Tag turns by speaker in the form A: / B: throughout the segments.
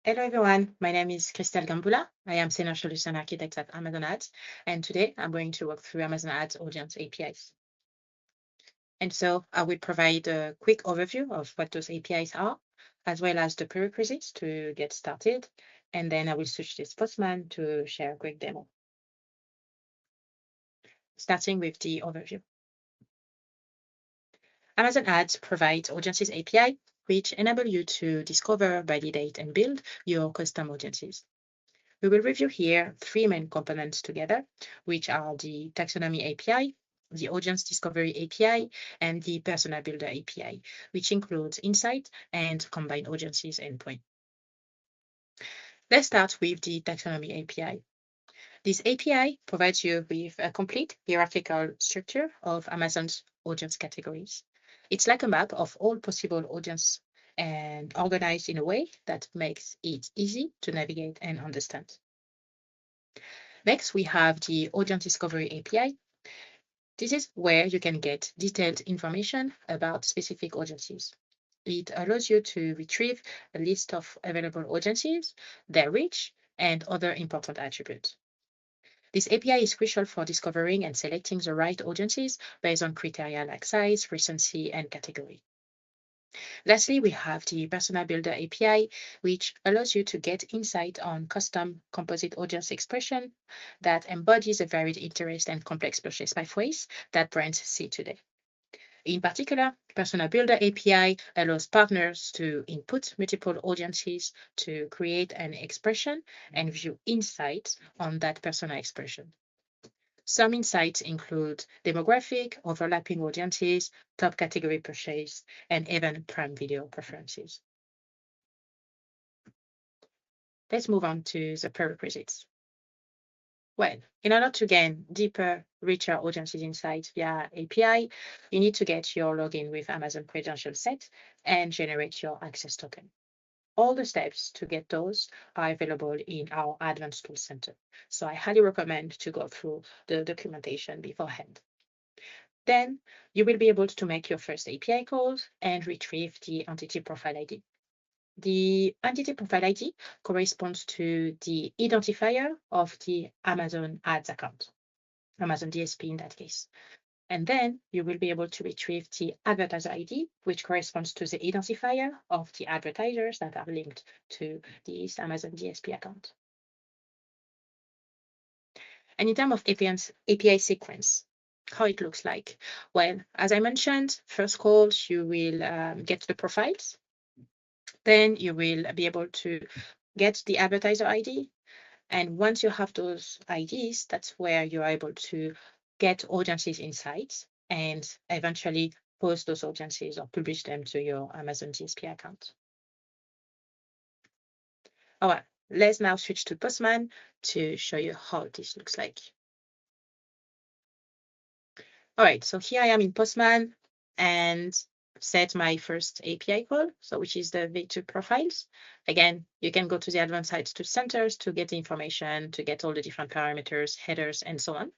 A: Hello everyone, my name is Christelle Gambula. I am Senior Solution Architect at Amazon Ads, and today I'm going to walk through Amazon Ads Audience APIs. And so I will provide a quick overview of what those APIs are, as well as the prerequisites to get started, and then I will switch to Postman to share a quick demo. Starting with the overview. Amazon Ads provides Audiences API, which enable you to discover, validate, and build your custom audiences. We will review here three main components together, which are the Taxonomy API, the Audience Discovery API, and the Persona Builder API, which includes insight and combined audiences endpoint. Let's start with the Taxonomy API. This API provides you with a complete hierarchical structure of Amazon's audience categories. It's like a map of all possible audience and organized in a way that makes it easy to navigate and understand. Next, we have the Audience Discovery API. This is where you can get detailed information about specific audiences. It allows you to retrieve a list of available audiences, their reach, and other important attributes. This API is crucial for discovering and selecting the right audiences based on criteria like size, recency, and category. Lastly, we have the Persona Builder API, which allows you to get insight on custom composite audience expression that embodies the varied interest and complex purchase pathways that brands see today. In particular, Persona Builder API allows partners to input multiple audiences to create an expression and view insights on that persona expression. Some insights include demographic, overlapping audiences, top category purchase, and even Prime Video preferences. Let's move on to the prerequisites. Well, in order to gain deeper, richer audiences insights via API, you need to get your login with Amazon credential set and generate your access token. All the steps to get those are available in our Advanced Tools Center. So I highly recommend to go through the documentation beforehand. Then you will be able to make your first API calls and retrieve the entity profile ID. The entity profile ID corresponds to the identifier of the Amazon Ads account, Amazon DSP in that case. And then you will be able to retrieve the advertiser ID, which corresponds to the identifier of the advertisers that are linked to this Amazon DSP account. And in terms of API sequence, how it looks like. Well, as I mentioned, first calls, you will get the profiles. Then you will be able to get the advertiser ID. And once you have those IDs, that's where you're able to get audiences insights and eventually post those audiences or publish them to your Amazon DSP account. All right, let's now switch to Postman to show you how this looks like. All right, so here I am in Postman and set my first API call, so which is the V2 profiles. Again, you can go to the Advanced Sites to centers to get the information, to get all the different parameters, headers, and so on.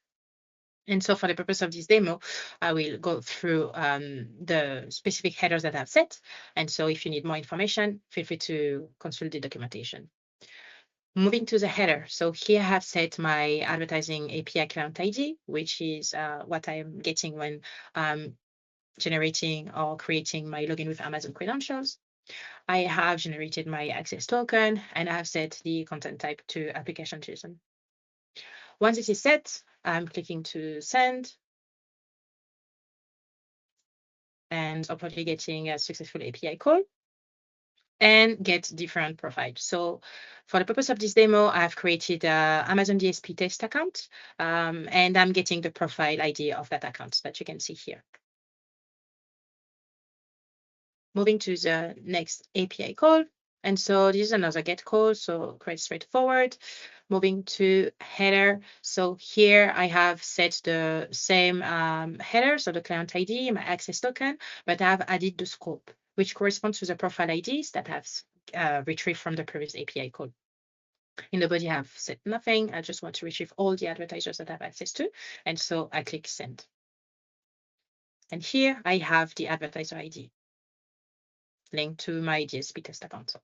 A: And so for the purpose of this demo, I will go through the specific headers that I've set. And so if you need more information, feel free to consult the documentation. Moving to the header. So here I have set my advertising API client ID, which is what I'm getting when I'm generating or creating my login with Amazon credentials. I have generated my access token and I have set the content type to application JSON. Once it is set, I'm clicking to send and hopefully getting a successful API call and get different profiles. So for the purpose of this demo, I've created a Amazon DSP test account, and I'm getting the profile ID of that account that you can see here. Moving to the next API call. And so this is another get call, so quite straightforward. Moving to header. So here I have set the same header, so the client ID, my access token, but I've added the scope, which corresponds to the profile IDs that I've retrieved from the previous API call. In the body, I've set nothing. I just want to retrieve all the advertisers that I have access to. And so I click send. And here I have the advertiser ID linked to my DSP test account.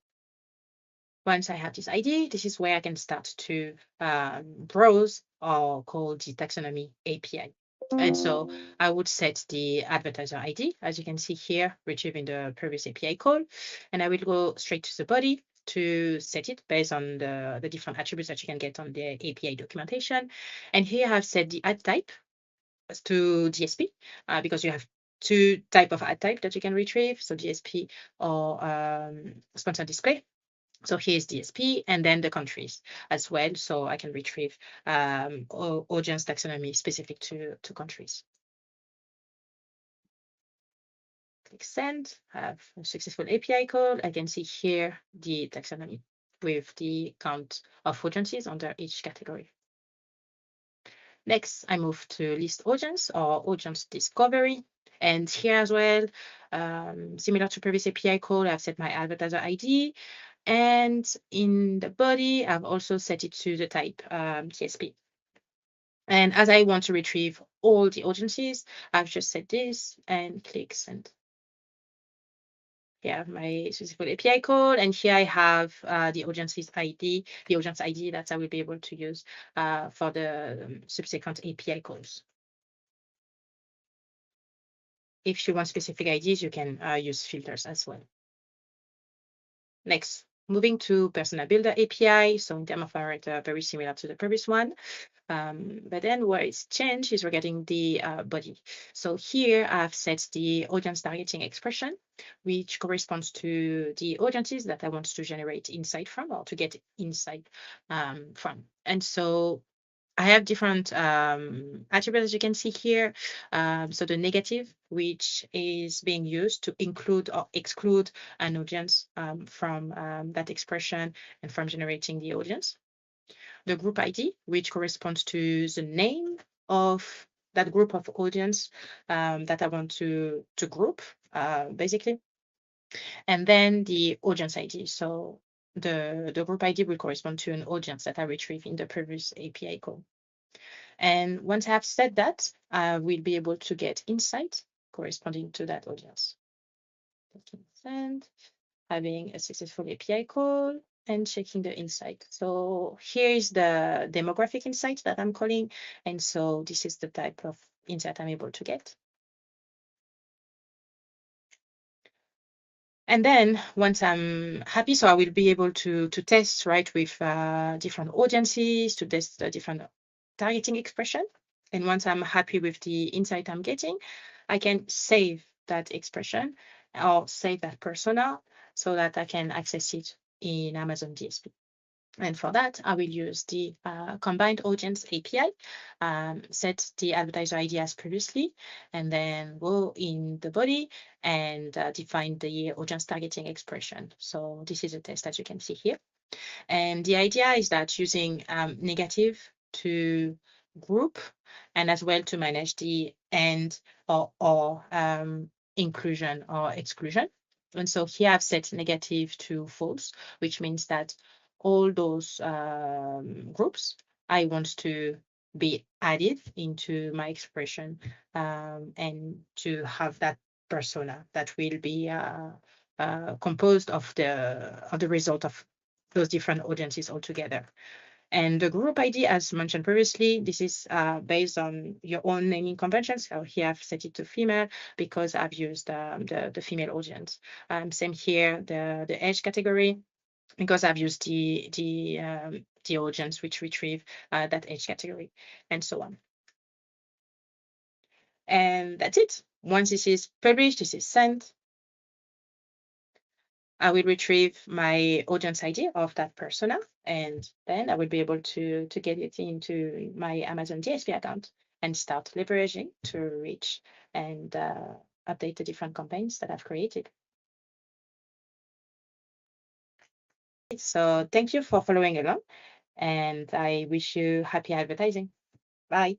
A: Once I have this ID, this is where I can start to browse or call the taxonomy API. And so I would set the advertiser ID, as you can see here, retrieving the previous API call. And I will go straight to the body to set it based on the different attributes that you can get on the API documentation. And here I've set the ad type to DSP because you have two type of ad type that you can retrieve, so DSP or sponsored display. So here's DSP and then the countries as well. So I can retrieve audience taxonomy specific to countries. Click send, have a successful API call. I can see here the taxonomy with the count of audiences under each category. Next, I move to list audience or audience discovery. And here as well, similar to previous API call, I've set my advertiser ID. And in the body, I've also set it to the type TSP. And as I want to retrieve all the audiences, I've just set this and click send. Here I have my successful API call, and here I have the audience's ID, the audience ID that I will be able to use for the subsequent API calls. If you want specific IDs, you can use filters as well. Next, moving to Persona Builder API. So in terms of parameter, very similar to the previous one. But then where it's changed is regarding the body. So here I've set the audience targeting expression, which corresponds to the audiences that I want to generate insight from or to get insight from. And so I have different attributes, as you can see here. So the negative, which is being used to include or exclude an audience from that expression and from generating the audience. The group ID, which corresponds to the name of that group of audience that I want to group, basically. And then the audience ID. So the group ID will correspond to an audience that I retrieved in the previous API call. And once I have said that, I will be able to get insight corresponding to that audience. Send, having a successful API call and checking the insight. So here is the demographic insight that I'm calling. And so this is the type of insight I'm able to get. And then once I'm happy, so I will be able to test, right, with different audiences, to test the different targeting expression. And once I'm happy with the insight I'm getting, I can save that expression or save that persona so that I can access it in Amazon DSP. And for that, I will use the combined audience API, set the advertiser ID as previously, and then go in the body and define the audience targeting expression. So this is a test that you can see here. And the idea is that using negative to group and as well to manage the and or inclusion or exclusion. And so here I've set negative to false, which means that all those groups I want to be added into my expression and to have that persona that will be composed of the result of those different audiences altogether. And the group ID, as mentioned previously, this is based on your own naming conventions. So here I've set it to female because I've used the female audience. Same here, the age category, because I've used the audience which retrieve that age category, and so on. And that's it. Once this is published, this is sent. I will retrieve my audience ID of that persona, and then I will be able to get it into my Amazon DSP account and start leveraging to reach and update the different campaigns that I've created. So thank you for following along, and I wish you happy advertising. Bye.